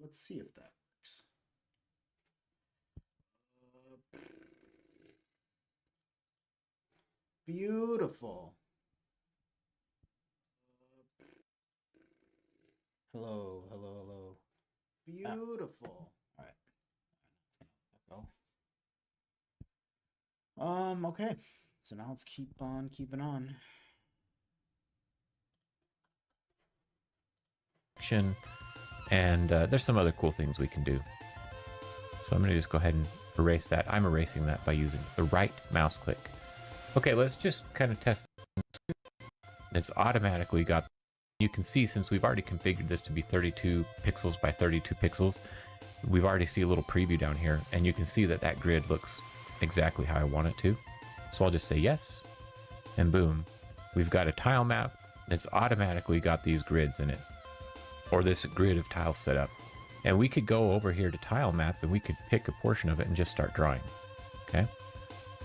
Let's see if that works. Beautiful. Hello, hello, hello. Beautiful. All right. Go. Okay. So now let's keep on keeping on. And there's some other cool things we can do. So I'm going to just go ahead and erase that. I'm erasing that by using the right mouse click. Okay, let's just kind of test. It's automatically got, you can see since we've already configured this to be 32 pixels by 32 pixels, we've already see a little preview down here, and you can see that that grid looks exactly how I want it to. So I'll just say yes, and boom, we've got a tile map that's automatically got these grids in it, or this grid of tiles set up. And we could go over here to tile map and we could pick a portion of it and just start drawing. Okay,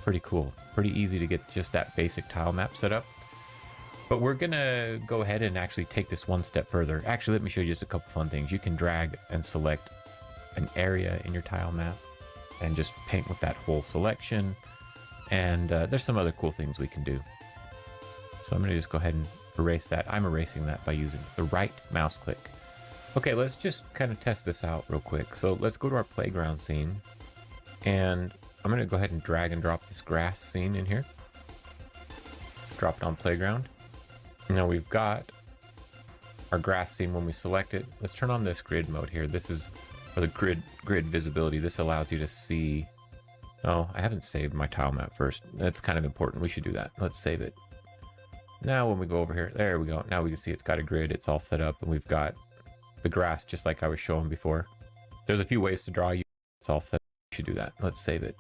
pretty cool, pretty easy to get just that basic tile map set up. But we're gonna go ahead and actually take this one step further. Actually, let me show you just a couple fun things. You can drag and select an area in your tile map and just paint with that whole selection. And there's some other cool things we can do. So I'm gonna just go ahead and erase that. I'm erasing that by using the right mouse click. Okay, let's just kind of test this out real quick. So let's go to our playground scene, and I'm gonna go ahead and drag and drop this grass scene in here. Drop it on playground. Now we've got our grass scene when we select it. Let's turn on this grid mode here. This is for the grid visibility. This allows you to see. Oh, I haven't saved my tile map first. That's kind of important. We should do that. Let's save it. Now when we go over here, there we go. Now we can see it's got a grid. It's all set up, and we've got the grass just like I was showing before. There's a few ways to draw. It's all set up. We should do that. Let's save it.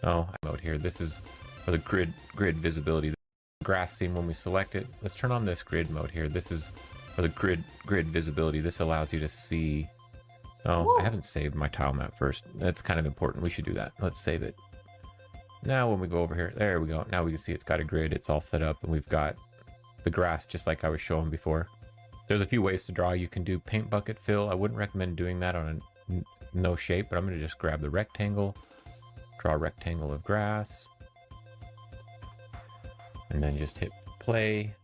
Oh, mode here. This is for the grid visibility. The grass scene when we select it. Let's turn on this grid mode here. This is for the grid visibility. This allows you to see. Oh, I haven't saved my tile map first. That's kind of important. We should do that. Let's save it. Now when we go over here, there we go. Now we can see it's got a grid. It's all set up, and we've got the grass just like I was showing before. There's a few ways to draw. You can do paint bucket fill. I wouldn't recommend doing that on a no shape, but I'm going to just grab the rectangle, draw a rectangle of grass, and then just hit play.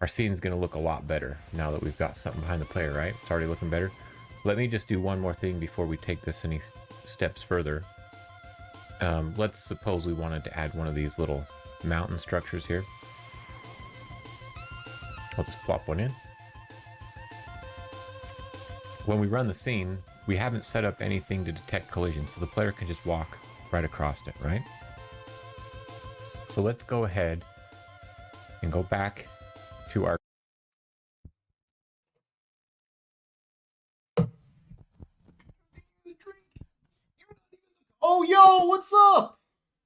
Our scene's going to look a lot better now that we've got something behind the player, right? It's already looking better. Let me just do one more thing before we take this any steps further. Let's suppose we wanted to add one of these little mountain structures here. I'll just plop one in. When we run the scene, we haven't set up anything to detect collision, so the player can just walk right across it, right? So let's go ahead and go back to our Oh, yo, what's up?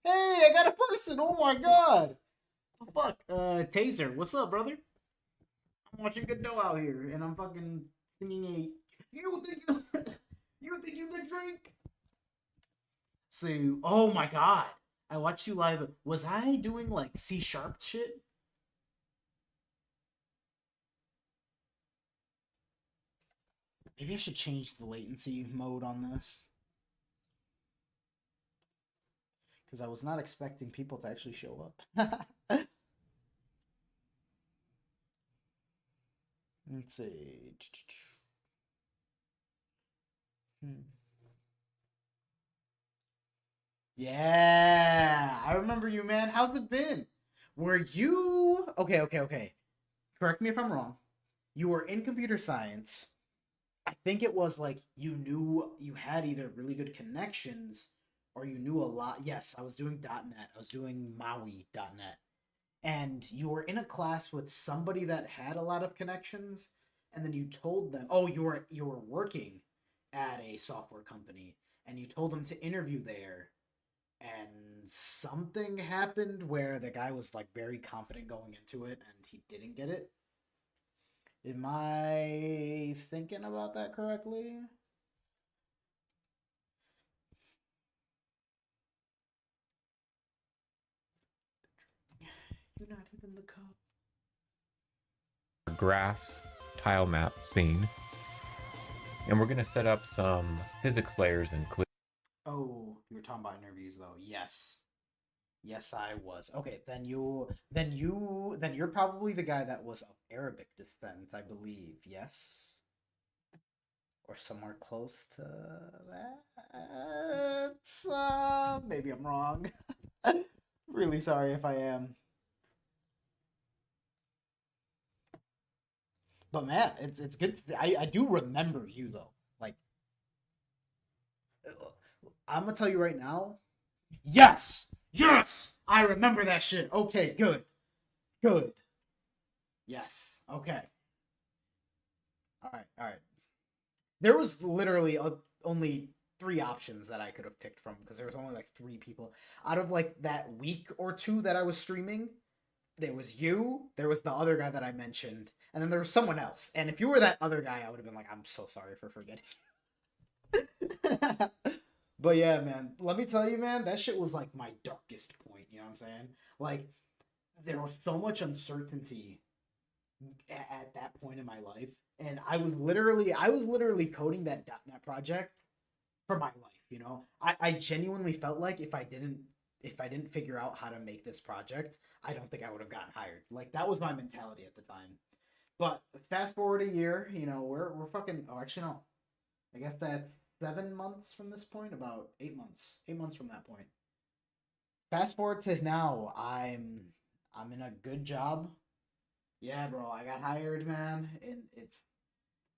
Hey, I got a person. Oh my god. Oh, fuck. Taser, what's up, brother? I'm watching Godot out here, and I'm fucking singing a. You think you, you think you can drink? So, oh my god, I watched you live. Was I doing like C# shit? Maybe I should change the latency mode on this. Because I was not expecting people to actually show up. Let's see. Yeah, I remember you, man. How's it been? Were you okay? Correct me if I'm wrong. You were in computer science. I think it was like you knew you had either really good connections or you knew a lot. Yes, I was doing .NET. I was doing Maui.NET. And you were in a class with somebody that had a lot of connections, and then you told them, "Oh, you were working at a software company," and you told them to interview there, and something happened where the guy was like very confident going into it, and he didn't get it. Am I thinking about that correctly? You're not even the cup. grass tile map scene. And we're gonna set up some physics layers and click. Oh, you were talking about interviews though. Yes. Yes, I was. Okay, then you're probably the guy that was of Arabic descent, I believe. Yes? Or somewhere close to that. Maybe I'm wrong. Really sorry if I am. But man, it's good. I do remember you though. Like I'm gonna tell you right now. Yes, yes, I remember that shit. Okay, good, good. Yes. Okay. All right. All right. There was literally only three options that I could have picked from because there was only like three people out of like that week or two that I was streaming. There was you, there was the other guy that I mentioned, and then there was someone else. And if you were that other guy, I would have been like, I'm so sorry for forgetting. But yeah, man, let me tell you, man, that shit was like my darkest point. You know what I'm saying? Like, there was so much uncertainty at that point in my life, and I was literally coding that .NET project for my life. You know, I genuinely felt like if I didn't figure out how to make this project, I don't think I would have gotten hired. Like that was my mentality at the time. But fast forward a year, you know, we're fucking. Oh, actually, no. I guess that's 7 months from this point. About 8 months. 8 months from that point. Fast forward to now. I'm in a good job. Yeah, bro. I got hired, man, and it's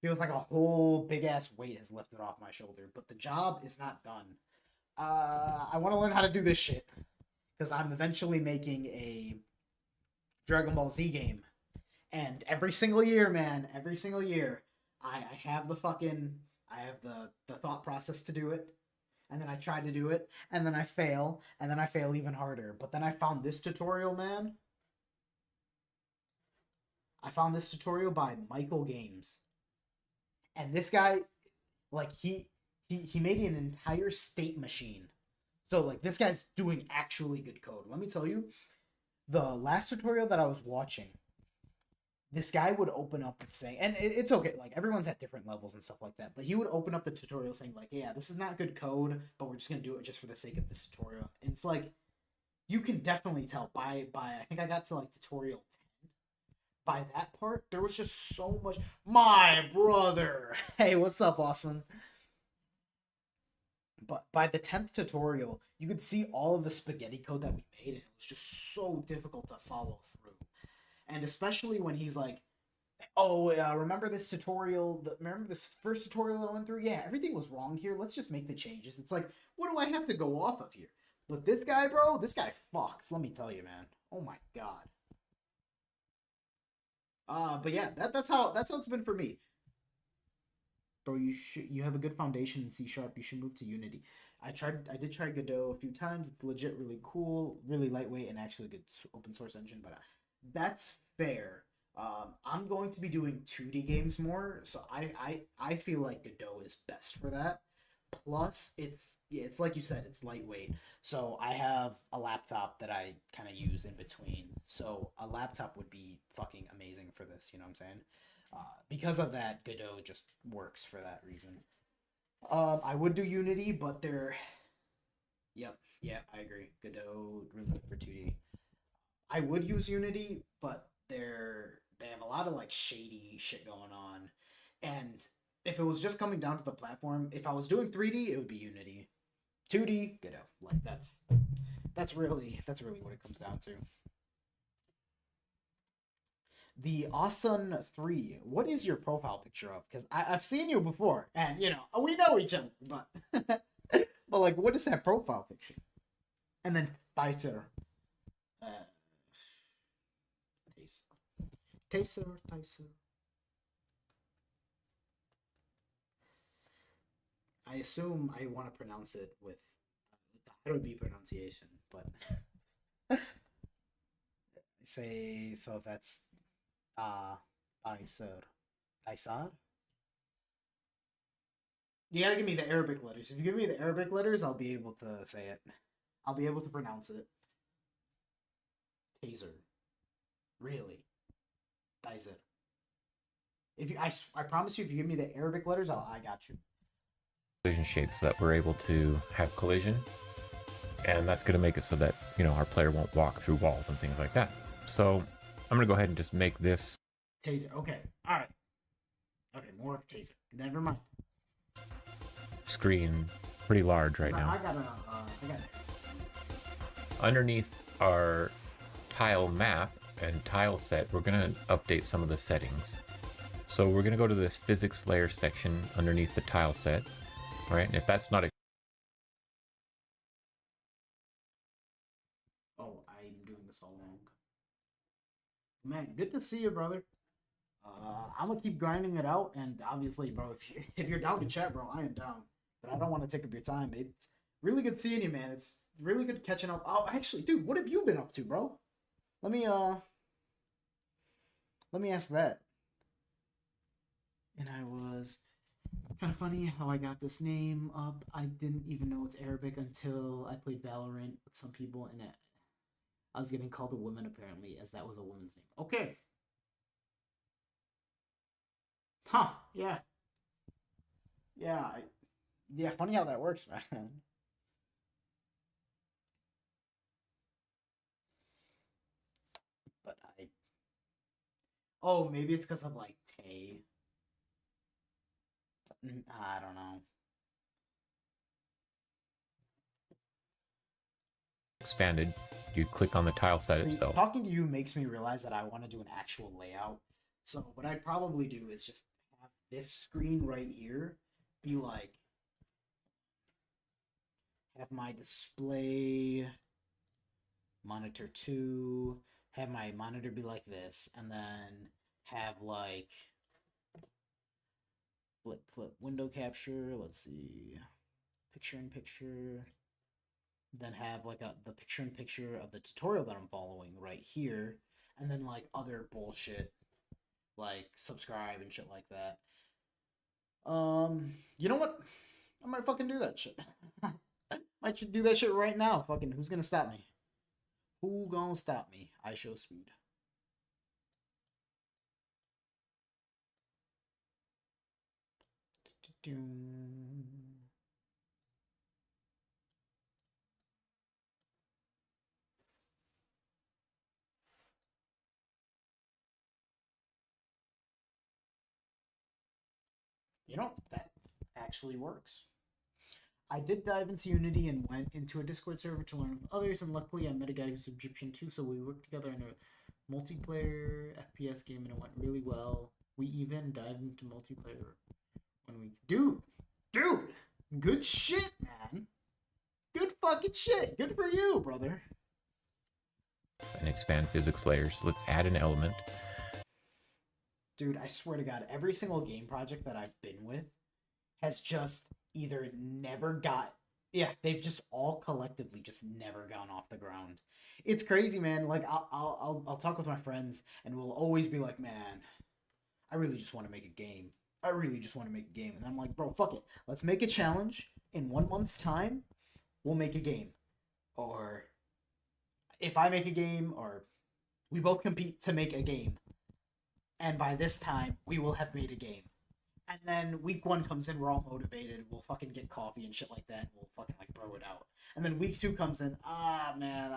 feels like a whole big ass weight has lifted off my shoulder. But the job is not done. I want to learn how to do this shit because I'm eventually making a Dragon Ball Z game. And every single year, man, every single year, I have I have the thought process to do it. And then I try to do it, and then I fail, and then I fail even harder. But then I found this tutorial, man. I found this tutorial by Michael Games. And this guy, like, he made an entire state machine. So, like, this guy's doing actually good code. Let me tell you, the last tutorial that I was watching, this guy would open up and say, and it's okay, like everyone's at different levels and stuff like that, but he would open up the tutorial saying like, yeah, this is not good code, but we're just gonna do it just for the sake of this tutorial. And it's like you can definitely tell by I think I got to like tutorial 10. By that part, there was just so much. My brother, hey, what's up, Austin? But by the 10th tutorial, you could see all of the spaghetti code that we made, and it was just so difficult to follow through. And especially when he's like, oh, remember this tutorial? Remember this first tutorial that I went through? Yeah, everything was wrong here. Let's just make the changes. It's like, what do I have to go off of here? But this guy, bro, this guy fucks. Let me tell you, man. Oh my god. But yeah, that's how it's been for me, bro. You have a good foundation in C sharp. You should move to Unity. I did try Godot a few times. It's legit, really cool, really lightweight, and actually a good open source engine. But that's fair. I'm going to be doing 2D games more, so I feel like Godot is best for that. Plus, it's like you said, it's lightweight. So I have a laptop that I kind of use in between. So a laptop would be fucking amazing for this. You know what I'm saying? Because of that, Godot just works for that reason. I would do Unity, but they're yep, yeah, I agree. Godot really good for 2D. I would use Unity, but they have a lot of like shady shit going on. And if it was just coming down to the platform, if I was doing 3D, it would be Unity. 2D, Godot. Like that's really what it comes down to. The Awesome 3. What is your profile picture of? Because I've seen you before, and you know we know each other, but but like, what is that profile picture? And then Thyser. Uh, Taser. I assume I want to pronounce it with the Harubi pronunciation, but I say so. If that's uh Taisar. Taisar? You gotta give me the Arabic letters. If you give me the Arabic letters, I'll be able to say it. I'll be able to pronounce it. Taser. Really? Taser. If you, I promise you, if you give me the Arabic letters, I got you. Collision shapes so that we're able to have collision, and that's going to make it so that, you know, our player won't walk through walls and things like that. So I'm going to go ahead and just make this Taser. Okay. All right. Okay. More taser. Never mind. screen pretty large right now. I got it. Underneath our tile map and tile set, we're going to update some of the settings. So we're going to go to this physics layer section underneath the tile set. All right, and if that's not a Oh, I'm doing this all wrong. Man, good to see you, brother. I'm gonna keep grinding it out, and obviously, bro, if you're down to chat, bro, I am down. But I don't want to take up your time. It's really good seeing you, man. It's really good catching up. Oh, actually, dude, what have you been up to, bro? Let me ask that. And I was kind of funny how I got this name up. I didn't even know it's Arabic until I played Valorant with some people, and I was getting called a woman apparently, as that was a woman's name. Okay. Huh? Yeah. Yeah. Yeah. Funny how that works, man. But I. Oh, maybe it's because I'm like Tay. I don't know. expanded, you click on the tile set itself. Talking to you makes me realize that I want to do an actual layout. So what I'd probably do is just have this screen right here be like, have my display monitor 2, have my monitor be like this, and then have like flip window capture. Let's see, picture in picture. Then have like the picture in picture of the tutorial that I'm following right here, and then like other bullshit like subscribe and shit like that. You know what? I might fucking do that shit. Might should do that shit right now. Fucking who's gonna stop me? Who gonna stop me? I show speed. You know, that actually works. I did dive into Unity and went into a Discord server to learn with others, and luckily I met a guy who's Egyptian too, so we worked together in a multiplayer FPS game, and it went really well. We even dived into multiplayer when we... Dude! Good shit, man! Good fucking shit! Good for you, brother! And expand physics layers. Let's add an element. Dude, I swear to God, every single game project that I've been with has just either never got, yeah, they've just all collectively just never gone off the ground. It's crazy, man. Like I'll talk with my friends, and we'll always be like, man, I really just want to make a game. I really just want to make a game. And I'm like, bro, fuck it. Let's make a challenge. In 1 month's time, we'll make a game. Or if I make a game, or we both compete to make a game. And by this time, we will have made a game. And then week 1 comes in, we're all motivated. We'll fucking get coffee and shit like that. And we'll fucking like bro it out. And then week 2 comes in. Man,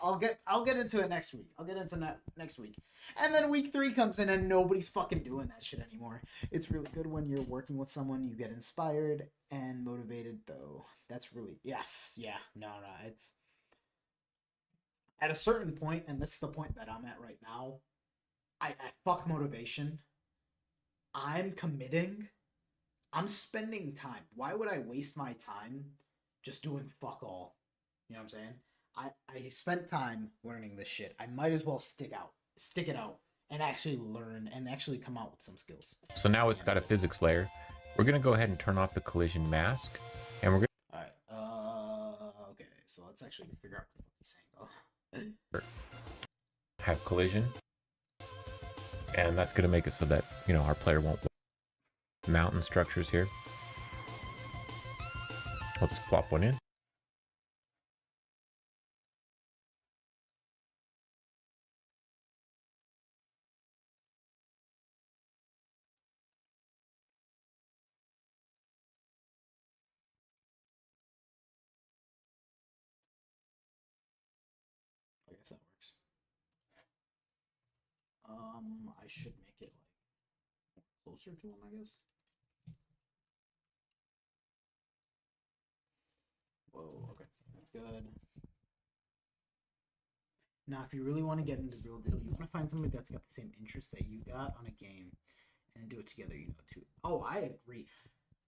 I'll get into it next week. I'll get into next week. And then week 3 comes in, and nobody's fucking doing that shit anymore. It's really good when you're working with someone. You get inspired and motivated, though. That's really no. It's at a certain point, and this is the point that I'm at right now. I fuck motivation. I'm committing. I'm spending time. Why would I waste my time just doing fuck all? You know what I'm saying? I spent time learning this shit. I might as well stick it out, and actually learn and actually come out with some skills. So now it's got a physics layer. We're gonna go ahead and turn off the collision mask, and we're gonna. All right. Okay. So let's actually figure out what he's saying. Though. Have collision. And that's going to make it so that, you know, our player won't mountain structures here. We'll just plop one in. I should make it like closer to him, I guess. Whoa, okay, that's good. Now, if you really want to get into real deal, you want to find somebody that's got the same interest that you got on a game and do it together, you know, too. Oh, I agree.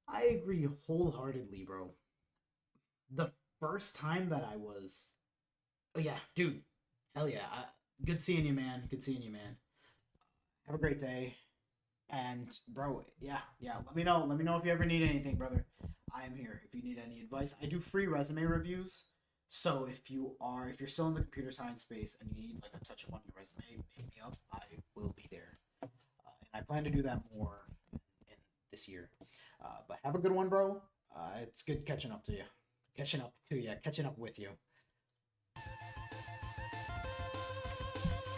I agree wholeheartedly, bro. The first time that I was, oh yeah, dude, hell yeah, good seeing you, man. Good seeing you, man. Have a great day, and bro, yeah, yeah. Let me know. Let me know if you ever need anything, brother. I am here. If you need any advice, I do free resume reviews. So if you're still in the computer science space and you need like a touch up on your resume, hit me up. I will be there, and I plan to do that more in this year. But have a good one, bro. It's good catching up to you. Catching up with you.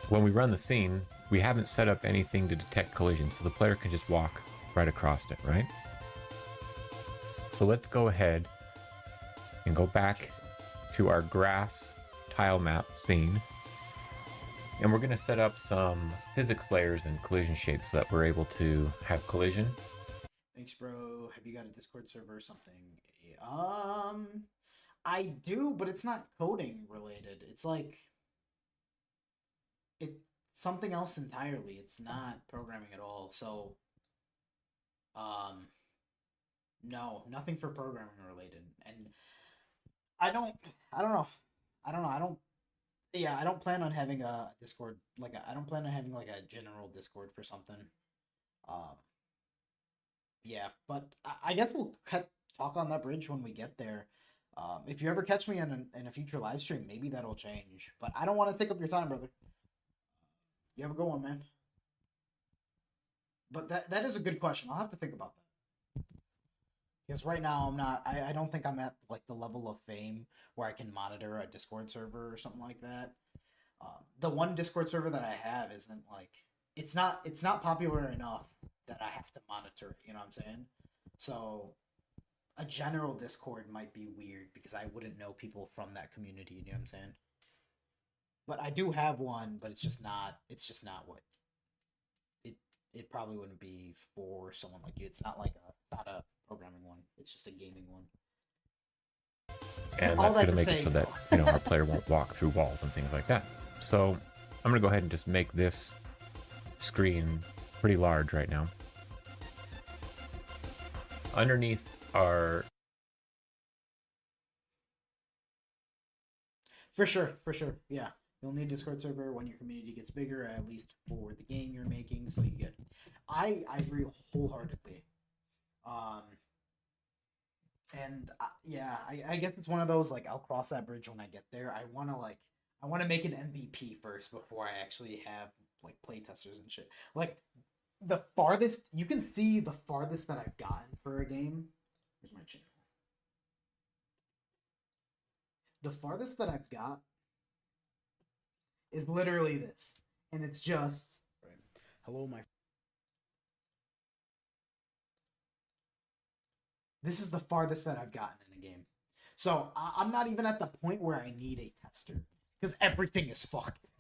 When we run the scene, we haven't set up anything to detect collision, so the player can just walk right across it, right? So let's go ahead and go back to our grass tile map scene. And we're going to set up some physics layers and collision shapes so that we're able to have collision. Thanks, bro. Have you got a Discord server or something? I do, but it's not coding related. It's like it's something else entirely. It's not programming at all. So, um, no, nothing for programming related. And I don't, I don't know. I don't know. I don't. Yeah, I don't plan on having a Discord. I don't plan on having like a general Discord for something. Um, yeah, but I guess we'll talk on that bridge when we get there. If you ever catch me in a future live stream, maybe that'll change. But I don't want to take up your time, brother. You have a good one, man. But that is a good question. I'll have to think about that. Because right now I'm not. I don't think I'm at like the level of fame where I can monitor a Discord server or something like that. The one Discord server that I have isn't like it's not popular enough that I have to monitor it. You know what I'm saying? So a general Discord might be weird because I wouldn't know people from that community. You know what I'm saying? But I do have one, but it's just not. It's just not what it. It probably wouldn't be for someone like you. It's not like a. It's not a programming one. It's just a gaming one. And All that's that going to to make it say, so that, our player won't walk through walls and things like that. So I'm going to go ahead and just make this screen pretty large right now. Underneath our... for sure, yeah. You'll need a Discord server when your community gets bigger, at least for the game you're making. So you get. I agree wholeheartedly. Um, and yeah, I guess it's one of those like I'll cross that bridge when I get there. I want to make an MVP first before I actually have like playtesters and shit. Like the farthest you can see the farthest that I've gotten for a game. Here's my channel. The farthest that I've got is literally this, and it's just right. Hello, my. This is the farthest that I've gotten in a game. So I'm not even at the point where I need a tester because everything is fucked.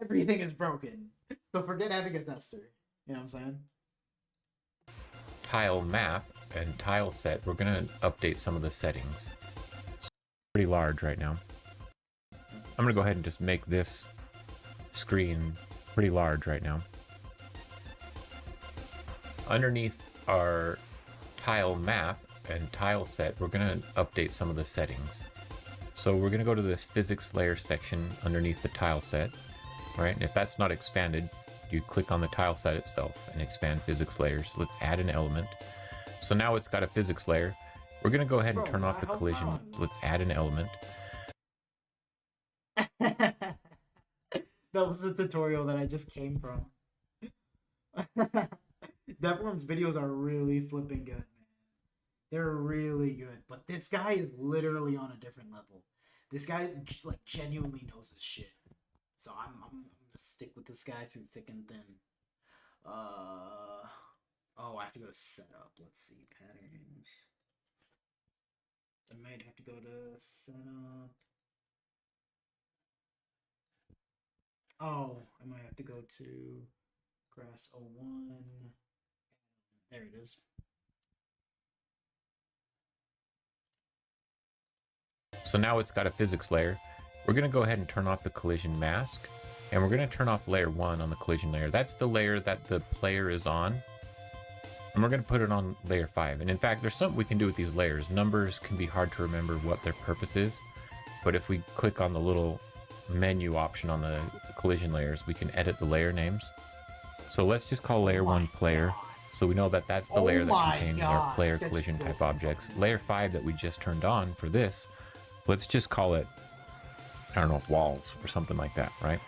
Everything is broken. So forget having a tester. You know what I'm saying? Tile map and tile set, we're going to update some of the settings. It's pretty large right now. I'm going to go ahead and just make this screen pretty large right now. Underneath our tile map and tile set, we're going to update some of the settings. So we're going to go to this physics layer section underneath the tile set, right? And if that's not expanded, you click on the tile set itself and expand physics layers. Let's add an element. So now it's got a physics layer. We're going to go ahead and turn off the collision. Let's add an element. That was the tutorial that I just came from. Deathworm's videos are really flipping good, man. They're really good. But this guy is literally on a different level. This guy like genuinely knows his shit. So I'm gonna stick with this guy through thick and thin. Oh, I have to go to setup. Let's see, patterns. I might have to go to setup. Oh, I might have to go to Grass 01. There it is. So now it's got a physics layer. We're going to go ahead and turn off the collision mask, and we're going to turn off layer 1 on the collision layer. That's the layer that the player is on, and we're going to put it on layer 5. And in fact, there's something we can do with these layers. Numbers can be hard to remember what their purpose is, but if we click on the little menu option on the collision layers, we can edit the layer names. So let's just call layer 1 player, so we know that that's the layer that contains our player collision type objects. Layer 5 that we just turned on for this, let's just call it, I don't know, walls or something like that, right?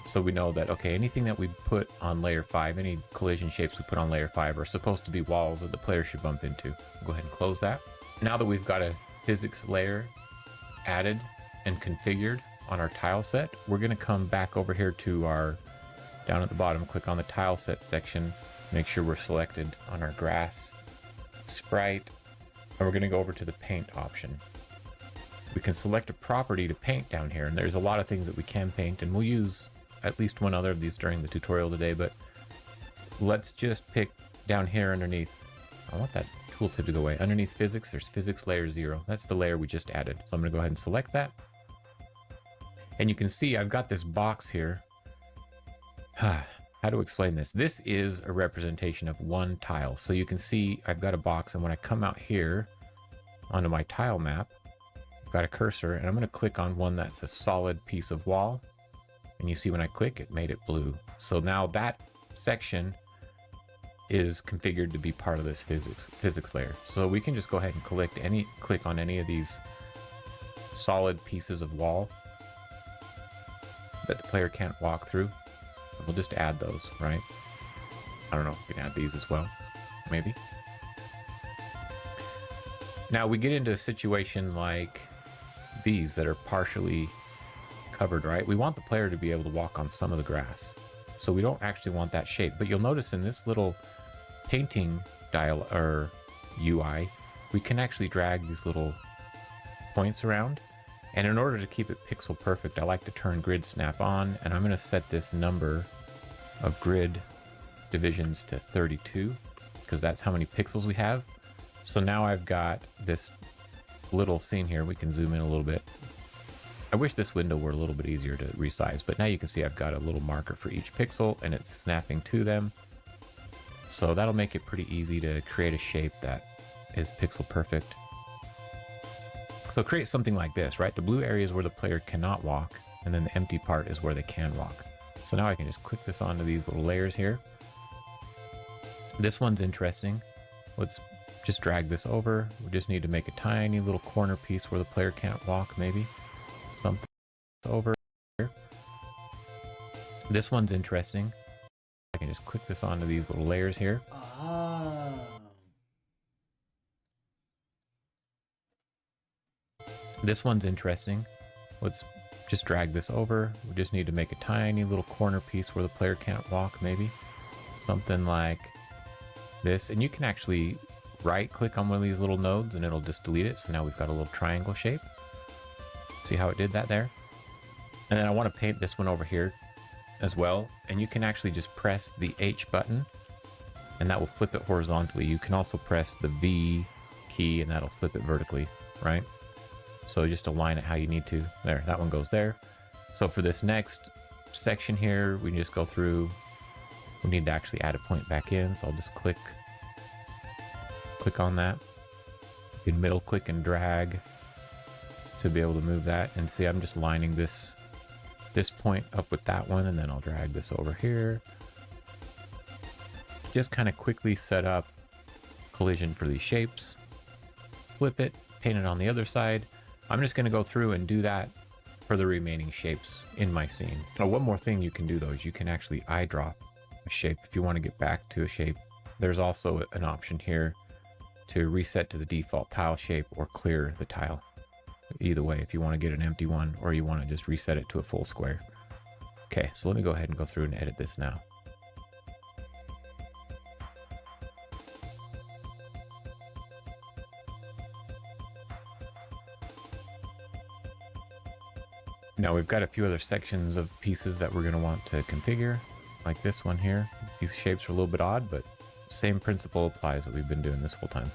So we know that, okay, anything that we put on layer 5, any collision shapes we put on layer 5 are supposed to be walls that the player should bump into. Go ahead and close that. Now that we've got a physics layer added and configured on our tile set, we're going to come back over here to our, down at the bottom, click on the tile set section, make sure we're selected on our grass sprite, and we're going to go over to the paint option. We can select a property to paint down here, and there's a lot of things that we can paint, and we'll use at least one other of these during the tutorial today, but let's just pick down here underneath. I want that tooltip to go away. Underneath physics, there's physics layer 0. That's the layer we just added. So I'm going to go ahead and select that. And you can see I've got this box here. How to explain this? This is a representation of one tile. So you can see I've got a box, and when I come out here onto my tile map, I've got a cursor, and I'm going to click on one that's a solid piece of wall. And you see when I click, it made it blue. So now that section is configured to be part of this physics layer. So we can just go ahead and click on any of these solid pieces of wall that the player can't walk through. And we'll just add those, right? I don't know if we can add these as well, maybe. Now we get into a situation like these that are partially covered, right? We want the player to be able to walk on some of the grass. So we don't actually want that shape, but you'll notice in this little painting dial or UI, we can actually drag these little points around. And in order to keep it pixel perfect, I like to turn grid snap on, and I'm going to set this number of grid divisions to 32 because that's how many pixels we have. So now I've got this little scene here. We can zoom in a little bit. I wish this window were a little bit easier to resize, but now you can see I've got a little marker for each pixel and it's snapping to them. So that'll make it pretty easy to create a shape that is pixel perfect. So create something like this, right? The blue area is where the player cannot walk, and then the empty part is where they can walk. So now I can just click this onto these little layers here. This one's interesting. Let's just drag this over. We just need to make a tiny little corner piece where the player can't walk, maybe. Something over here. This one's interesting. I can just click this onto these little layers here. This one's interesting. Let's just drag this over. We just need to make a tiny little corner piece where the player can't walk, maybe. Something like this. And you can actually right click on one of these little nodes and it'll just delete it. So now we've got a little triangle shape. See how it did that there? And then I want to paint this one over here as well. And you can actually just press the H button and that will flip it horizontally. You can also press the V key and that'll flip it vertically, right? So just align it how you need to. There, that one goes there. So for this next section here, we can just go through. We need to actually add a point back in. So I'll just click on that. You can middle click and drag to be able to move that. And see, I'm just lining this point up with that one, and then I'll drag this over here. Just kind of quickly set up collision for these shapes. Flip it, paint it on the other side. I'm just going to go through and do that for the remaining shapes in my scene. Now, one more thing you can do though is you can actually eyedrop a shape if you want to get back to a shape. There's also an option here to reset to the default tile shape or clear the tile. Either way, if you want to get an empty one or you want to just reset it to a full square. Okay, so let me go ahead and go through and edit this now. Now we've got a few other sections of pieces that we're going to want to configure. like this one here. These shapes are a little bit odd, but same principle applies that we've been doing this whole time.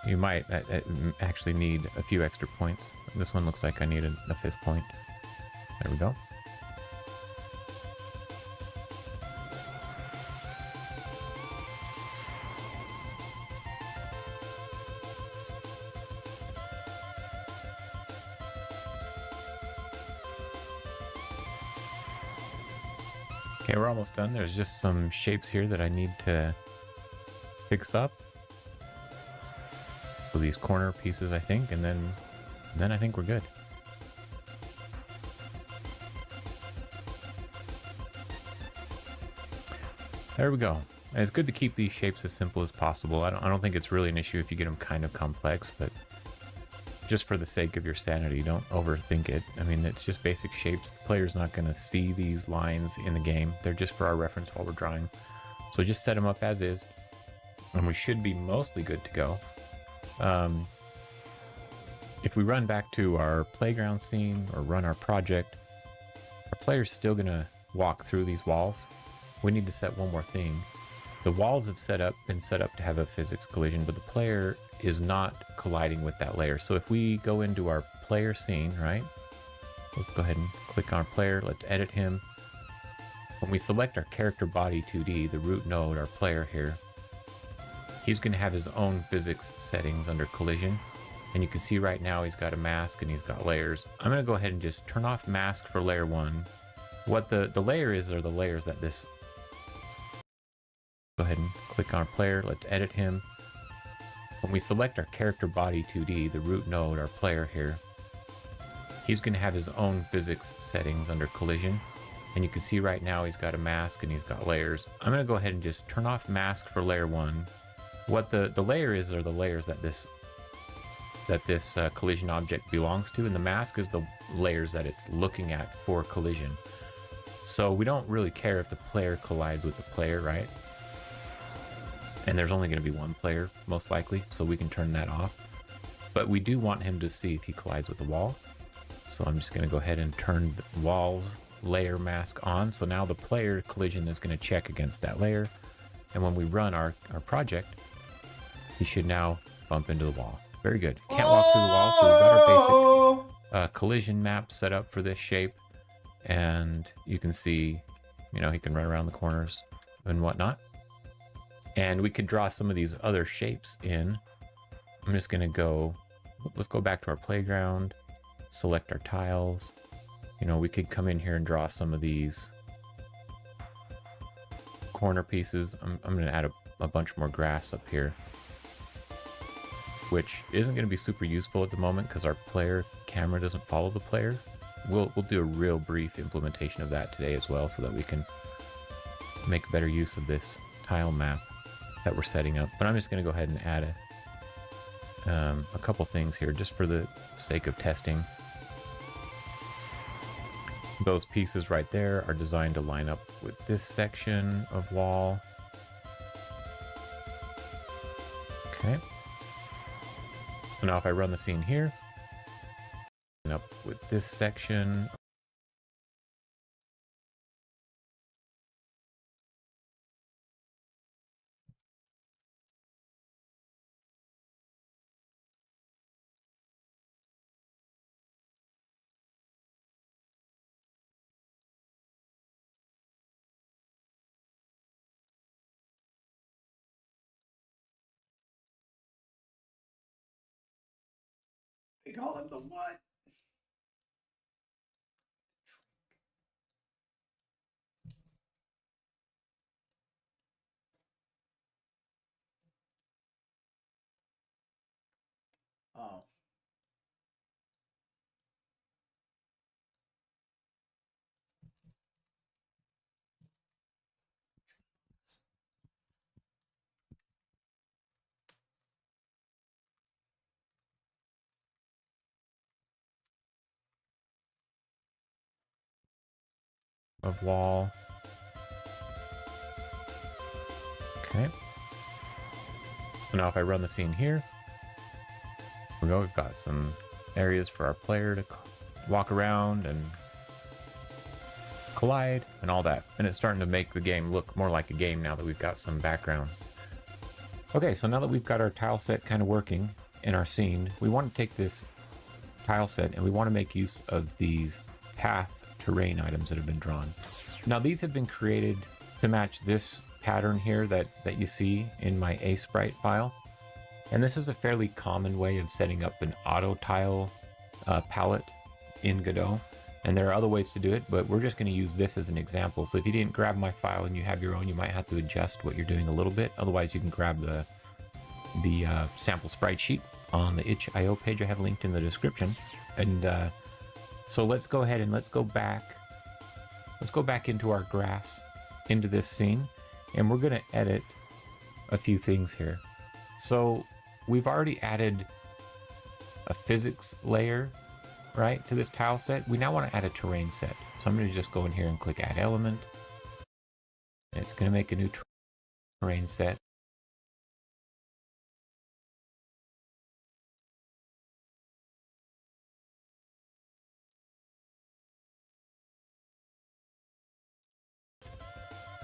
You might actually need a few extra points. This one looks like I need a fifth point. There we go. Okay, we're almost done. There's just some shapes here that I need to fix up. So these corner pieces, I think, and then I think we're good. There we go. And it's good to keep these shapes as simple as possible. I don't think it's really an issue if you get them kind of complex, but just for the sake of your sanity, don't overthink it. I mean, it's just basic shapes. The player's not going to see these lines in the game. They're just for our reference while we're drawing. So just set them up as is, and we should be mostly good to go. If we run back to our playground scene or run our project, our player's still going to walk through these walls. We need to set one more thing. The walls have been set up to have a physics collision, but the player is not colliding with that layer. So if we go into our player scene, right? Let's go ahead and click on our player. Let's edit him. When we select our character body 2D, the root node, our player here, he's going to have his own physics settings under collision. And you can see right now he's got a mask and he's got layers. I'm going to go ahead and just turn off mask for layer 1. What the layer is are the layers that this... Go ahead and click on our player. Let's edit him. When we select our character body 2D, the root node, our player here, he's going to have his own physics settings under collision. And you can see right now he's got a mask and he's got layers. I'm going to go ahead and just turn off mask for layer 1. What the layer is are the layers that this collision object belongs to, and the mask is the layers that it's looking at for collision. So we don't really care if the player collides with the player, right? And there's only going to be one player, most likely, so we can turn that off. But we do want him to see if he collides with the wall. So I'm just going to go ahead and turn the wall's layer mask on. So now the player collision is going to check against that layer. And when we run our project, he should now bump into the wall. Very good. Can't walk through the wall, so we've got our basic collision map set up for this shape. And you can see, you know, he can run around the corners and whatnot. And we could draw some of these other shapes in. I'm just going to go, let's go back to our playground, select our tiles. You know, we could come in here and draw some of these corner pieces. I'm going to add a bunch more grass up here, which isn't going to be super useful at the moment because our player camera doesn't follow the player. We'll do a real brief implementation of that today as well, so that we can make better use of this tile map that we're setting up. But I'm just going to go ahead and add a couple things here just for the sake of testing. Those pieces right there are designed to line up with this section of wall. Okay. So now if I run the scene here, line up with this section. They call him the what? Oh. Of wall. Okay. So now if I run the scene here, we've got some areas for our player to walk around and collide and all that. And it's starting to make the game look more like a game now that we've got some backgrounds. Okay, so now that we've got our tile set kind of working in our scene, we want to take this tile set and we want to make use of these path terrain items that have been drawn. Now these have been created to match this pattern here that you see in my A sprite file. And this is a fairly common way of setting up an auto tile palette in Godot. And there are other ways to do it, but we're just going to use this as an example. So if you didn't grab my file and you have your own, you might have to adjust what you're doing a little bit. Otherwise, you can grab the sample sprite sheet on the itch.io page I have linked in the description. And so let's go ahead and let's go back into our grass, into this scene, and we're going to edit a few things here. So we've already added a physics layer, right, to this tile set. We now want to add a terrain set. So I'm going to just go in here and click add element. And it's going to make a new terrain set.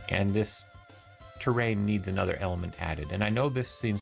And this terrain needs another element added. And I know this seems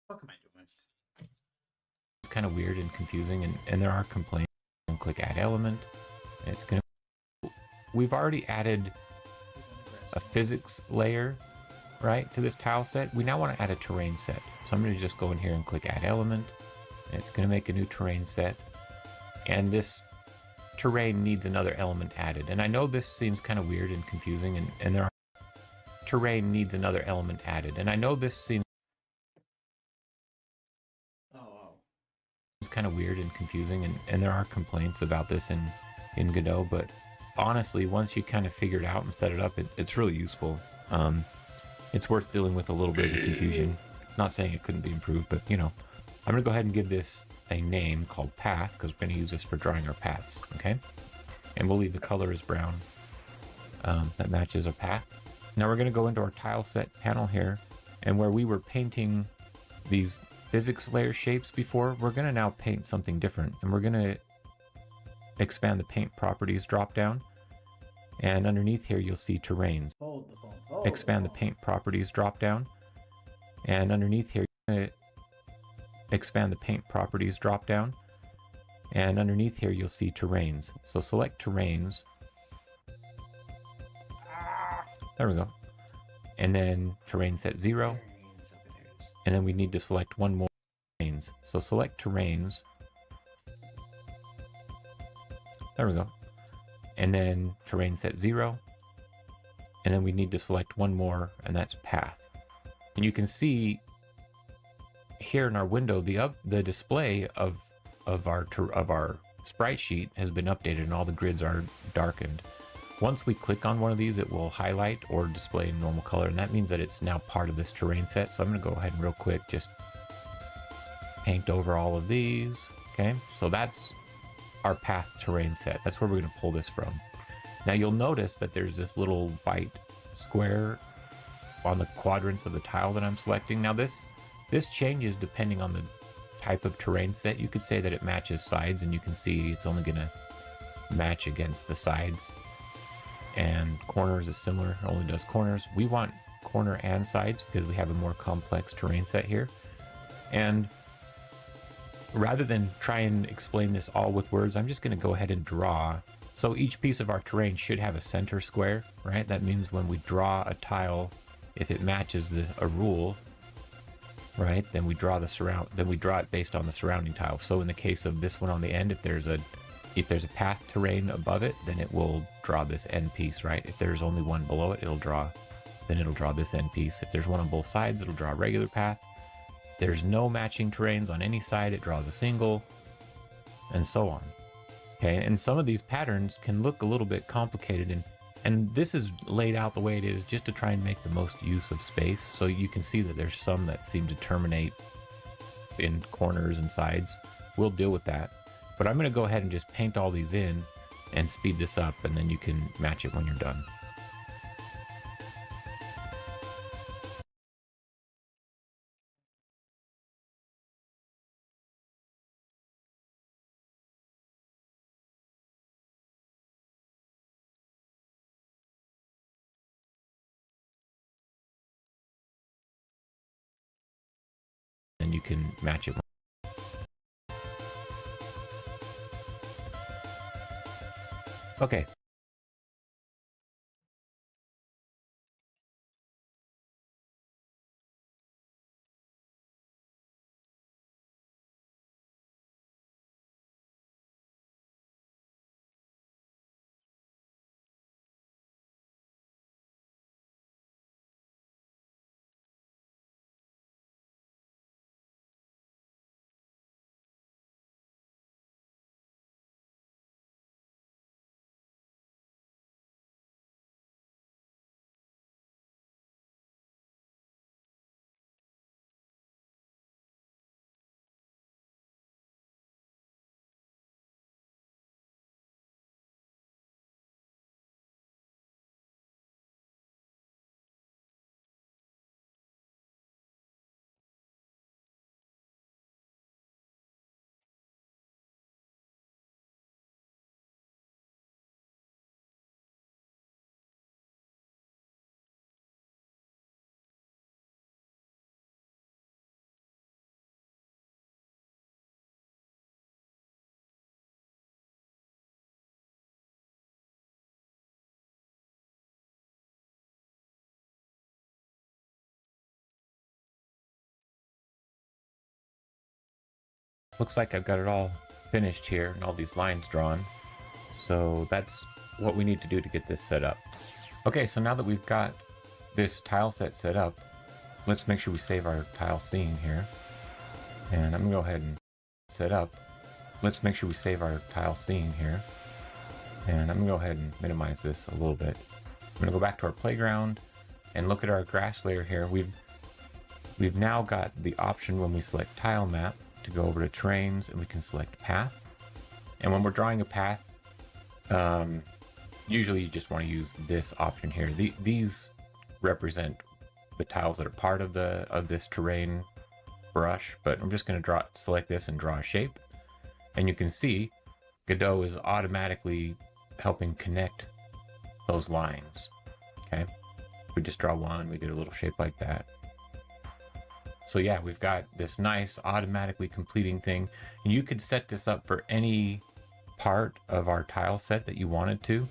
What am I doing? kind of weird and confusing, and there are complaints. And click add element. And it's going to... We've already added a physics layer, right, to this tile set. We now want to add a terrain set. So I'm going to just go in here and click add element. And it's going to make a new terrain set. And this terrain needs another element added. And I know this seems kind of weird and confusing, and there are... Terrain needs another element added. And I know this seems kind of weird and confusing, and there are complaints about this in Godot, but honestly, once you kind of figure it out and set it up, it's really useful. It's worth dealing with a little bit of confusion. Not saying it couldn't be improved, but you know, I'm gonna go ahead and give this a name called path, because we're gonna use this for drawing our paths, okay? And we'll leave the color as brown. That matches our path. Now we're gonna go into our tile set panel here, and where we were painting these physics layer shapes before, we're going to now paint something different, and we're going to expand the paint properties drop down, and underneath here you'll see terrains. Expand the paint properties drop down, and underneath here expand the paint properties drop down, and underneath here you'll see terrains. So select terrains. There we go. And then terrain set 0. And then we need to select one more terrains. So select terrains. There we go. And then terrain set 0. And then we need to select one more, and that's path. And you can see here in our window, the display of our sprite sheet has been updated and all the grids are darkened. Once we click on one of these, it will highlight or display in normal color, and that means that it's now part of this terrain set. So I'm going to go ahead and real quick just paint over all of these. Okay, so that's our path terrain set. That's where we're going to pull this from. Now you'll notice that there's this little white square on the quadrants of the tile that I'm selecting. Now this changes depending on the type of terrain set. You could say that it matches sides, and you can see it's only going to match against the sides. And corners is similar, it only does corners. We want corner and sides because we have a more complex terrain set here. And rather than try and explain this all with words, I'm just going to go ahead and draw. So each piece of our terrain should have a center square, right? That means when we draw a tile, if it matches a rule, right, then we draw it based on the surrounding tiles. So in the case of this one on the end, if there's a path terrain above it, then it will draw this end piece, right? If there's only one below it, it'll draw this end piece. If there's one on both sides, it'll draw a regular path. If there's no matching terrains on any side, it draws a single, and so on. Okay, and some of these patterns can look a little bit complicated, and this is laid out the way it is just to try and make the most use of space. So you can see that there's some that seem to terminate in corners and sides. We'll deal with that. But I'm going to go ahead and just paint all these in and speed this up, and then you can match it when you're done. And you can match it. Okay. Looks like I've got it all finished here and all these lines drawn. So that's what we need to do to get this set up. Okay, so now that we've got this tile set up, let's make sure we save our tile scene here. And I'm gonna go ahead and set up. Let's make sure we save our tile scene here. And I'm gonna go ahead and minimize this a little bit. I'm gonna go back to our playground and look at our grass layer here. We've now got the option when we select tile map to go over to terrains, and we can select path. And when we're drawing a path, usually you just want to use this option here. These represent the tiles that are part of this terrain brush, but I'm just going to select this and draw a shape. And you can see Godot is automatically helping connect those lines. Okay, we just draw one, we get a little shape like that. So yeah, we've got this nice automatically completing thing, and you could set this up for any part of our tile set that you wanted to.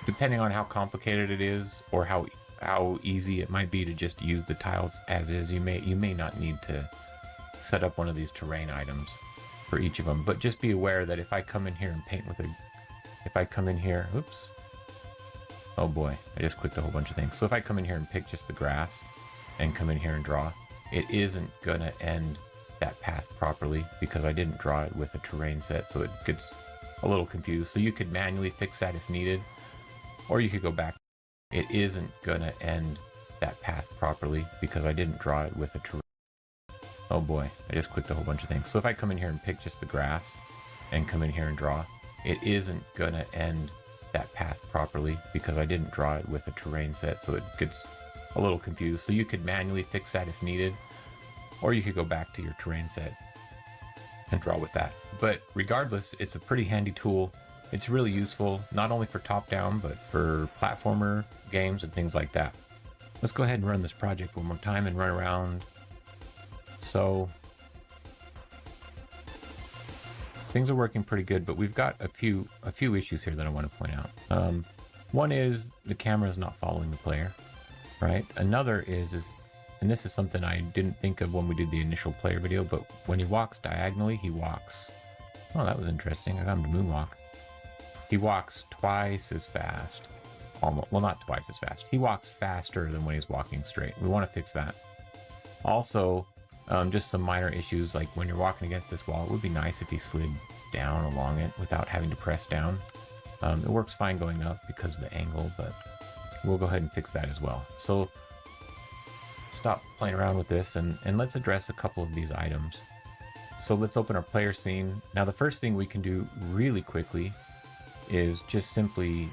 Depending on how complicated it is or how easy it might be to just use the tiles as is, you may not need to set up one of these terrain items for each of them. But just be aware that if I come in here and paint with if I come in here, oops, Oh boy, I just clicked a whole bunch of things. So if I come in here and pick just the grass and come in here and draw, it isn't gonna end that path properly because I didn't draw it with a terrain set, so it gets a little confused. So you could manually fix that if needed, or you could go back. It isn't gonna end that path properly because I didn't draw it with a terrain. Oh boy, I just clicked a whole bunch of things. So if I come in here and pick just the grass and come in here and draw, it isn't gonna end that path properly because I didn't draw it with a terrain set, so it gets a little confused. So you could manually fix that if needed, or you could go back to your terrain set and draw with that. But regardless, it's a pretty handy tool. It's really useful, not only for top-down, but for platformer games and things like that. Let's go ahead and run this project one more time and run around. So things are working pretty good, but we've got a few issues here that I want to point out. One is the camera is not following the player, right? Another is, and this is something I didn't think of when we did the initial player video, but when he walks diagonally, he walks. Oh, that was interesting. I got him to moonwalk. He walks twice as fast. Almost, well, not twice as fast. He walks faster than when he's walking straight. We want to fix that. Also, just some minor issues, like when you're walking against this wall, it would be nice if he slid down along it without having to press down. It works fine going up because of the angle, but we'll go ahead and fix that as well. So stop playing around with this and let's address a couple of these items. So let's open our player scene. Now the first thing we can do really quickly is just simply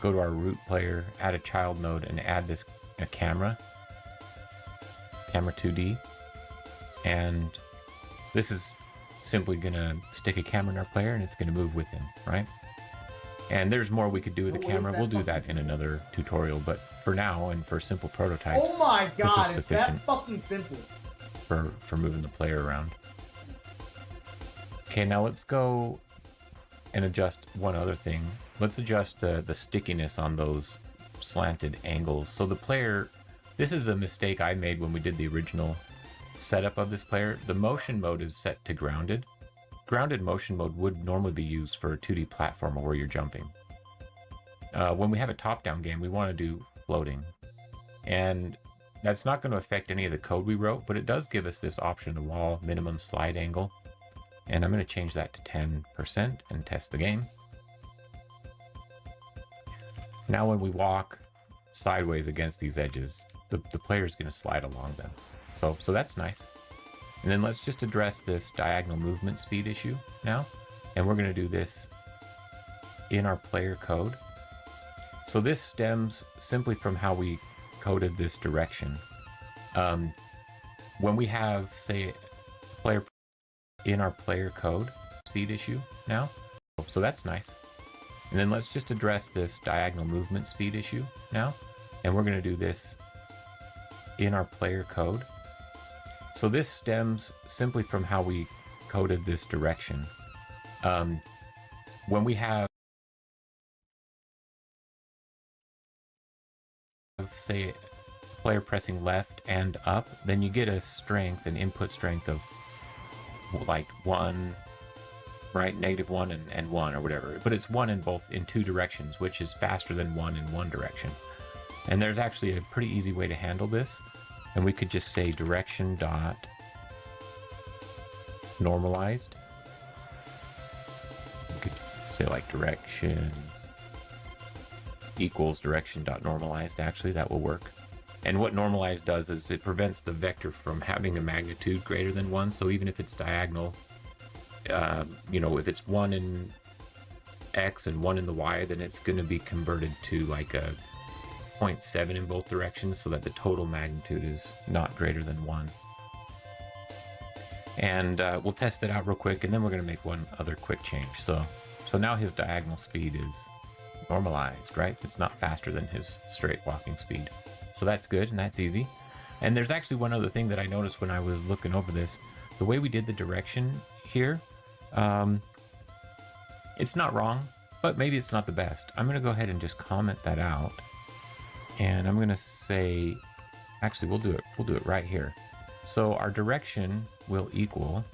go to our root player, add a child node, and add this camera 2D. And this is simply gonna stick a camera in our player and it's gonna move with him, right? And there's more we could do with the camera. We'll do that in another tutorial, but for now and for simple prototypes, oh my god, this is sufficient. it's that fucking simple for moving the player around. Okay, now let's go and adjust one other thing. Let's adjust the stickiness on those slanted angles. So the player, this is a mistake I made when we did the original setup of this player. The motion mode is set to grounded. Grounded motion mode would normally be used for a 2D platformer where you're jumping. When we have a top-down game, we want to do floating. And that's not going to affect any of the code we wrote, but it does give us this option, the wall minimum slide angle. And I'm going to change that to 10% and test the game. Now when we walk sideways against these edges, the player is going to slide along them. So that's nice. And then let's just address this diagonal movement speed issue now. And we're going to do this in our player code. So this stems simply from how we coded this direction. When we have, say, player in our player code speed issue now. So that's nice. And then let's just address this diagonal movement speed issue now. And we're going to do this in our player code. So this stems simply from how we coded this direction. When we have, say, player pressing left and up, then you get a strength, an input strength of like 1, right? -1 and 1 or whatever. But it's 1 in two directions, which is faster than 1 in one direction. And there's actually a pretty easy way to handle this. And we could just say direction dot normalized. We could say like direction equals direction dot normalized. Actually, that will work. And what normalized does is it prevents the vector from having a magnitude greater than 1. So even if it's diagonal, you know, if it's 1 in X and 1 in the Y, then it's going to be converted to like a 0.7 in both directions so that the total magnitude is not greater than 1. And we'll test it out real quick, and then we're going to make one other quick change. So now his diagonal speed is normalized, right? It's not faster than his straight walking speed. So that's good, and that's easy. And there's actually one other thing that I noticed when I was looking over this. The way we did the direction here, it's not wrong, but maybe it's not the best. I'm going to go ahead and just comment that out. And I'm going to say, actually, we'll do it right here. So our direction will equal,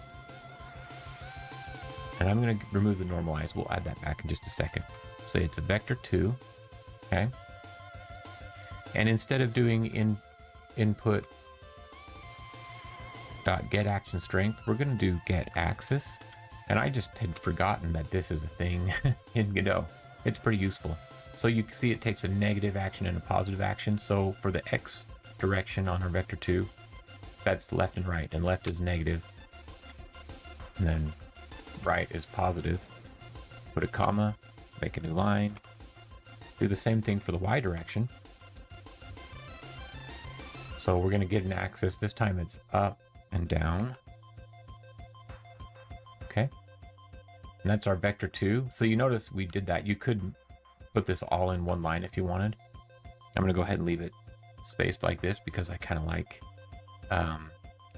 and I'm going to remove the normalize. We'll add that back in just a second. Say it's a vector 2, Okay. And instead of doing input dot get action strength, we're going to do get axis. And I just had forgotten that this is a thing in Godot. It's pretty useful. So you can see it takes a negative action and a positive action. So for the X direction on our vector 2, that's left and right, and left is negative, and then right is positive. Put a comma, make a new line. Do the same thing for the Y direction. So we're going to get an axis. This time it's up and down. Okay. And that's our vector 2. So you notice we did that. You could put this all in one line if you wanted. I'm going to go ahead and leave it spaced like this because I kind of like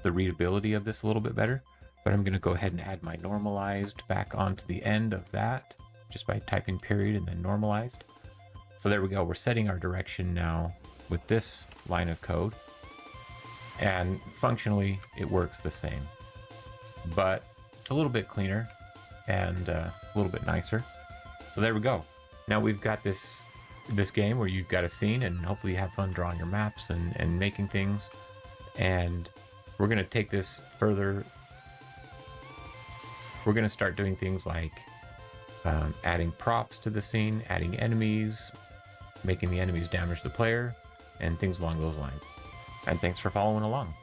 the readability of this a little bit better. But I'm going to go ahead and add my normalized back onto the end of that just by typing period and then normalized. So there we go. We're setting our direction now with this line of code. And functionally, it works the same. But it's a little bit cleaner and a little bit nicer. So there we go. Now we've got this game where you've got a scene, and hopefully you have fun drawing your maps and making things. And we're going to take this further. We're going to start doing things like adding props to the scene, adding enemies, making the enemies damage the player, and things along those lines. And thanks for following along.